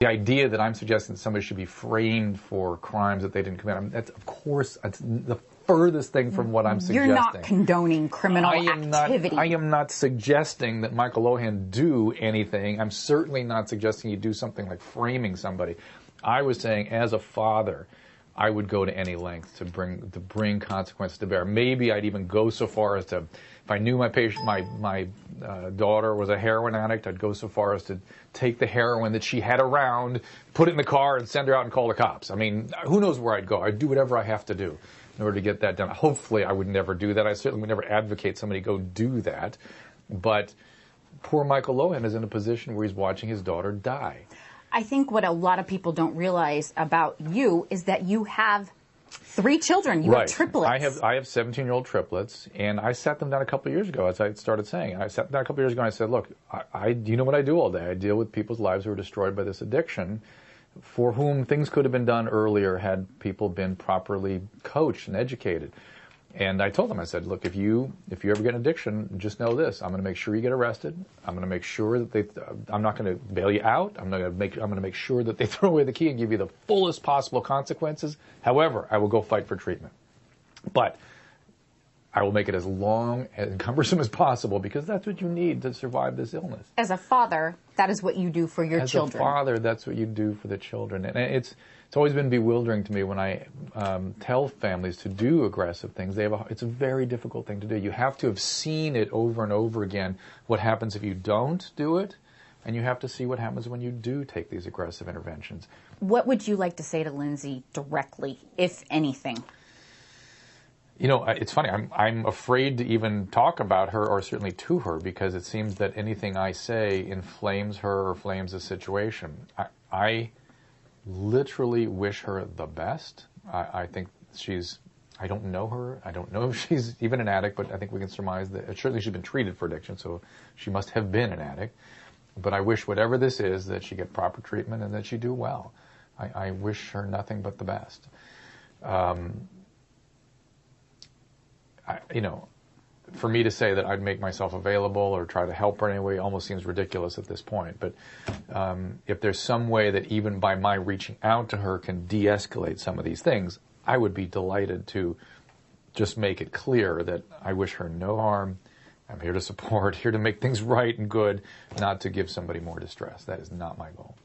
The idea that I'm suggesting that somebody should be framed for crimes that they didn't commit, that's, of course, that's the furthest thing from what I'm suggesting. You're not condoning criminal activity. I am not suggesting that Michael Lohan do anything. I'm certainly not suggesting he do something like framing somebody. I was saying, as a father, I would go to any length to bring consequences to bear. Maybe I'd even go so far as to, if I knew my daughter was a heroin addict, I'd go so far as to take the heroin that she had around, put it in the car, and send her out and call the cops. I mean, who knows where I'd go? I'd do whatever I have to do in order to get that done. Hopefully, I would never do that. I certainly would never advocate somebody go do that. But poor Michael Lohan is in a position where he's watching his daughter die. I think what a lot of people don't realize about you is that you have 3 children. You have triplets. I have 17-year-old triplets, and I sat them down a couple of years ago, as I started saying. I sat them down a couple of years ago and I said, look, you know what I do all day? I deal with people's lives who are destroyed by this addiction, for whom things could have been done earlier had people been properly coached and educated. And I told them, I said, look, if you ever get an addiction, just know this: I'm going to make sure you get arrested. I'm going to make sure that I'm not going to bail you out. I'm going to make sure that they throw away the key and give you the fullest possible consequences. However, I will go fight for treatment, but I will make it as long and cumbersome as possible, because that's what you need to survive this illness. As a father, that is what you do for your children. As a father, that's what you do for the children. And it's always been bewildering to me when I tell families to do aggressive things. It's a very difficult thing to do. You have to have seen it over and over again, what happens if you don't do it, and you have to see what happens when you do take these aggressive interventions. What would you like to say to Lindsay directly, if anything? You know, it's funny. I'm afraid to even talk about her, or certainly to her, because it seems that anything I say inflames her or flames the situation. I literally wish her the best. I think I don't know her. I don't know if she's even an addict, but I think we can surmise that certainly she's been treated for addiction, so she must have been an addict. But I wish whatever this is, that she get proper treatment and that she do well. I wish her nothing but the best. For me to say that I'd make myself available or try to help her in any way almost seems ridiculous at this point. But if there's some way that even by my reaching out to her can de-escalate some of these things, I would be delighted to just make it clear that I wish her no harm. I'm here to support, here to make things right and good, not to give somebody more distress. That is not my goal.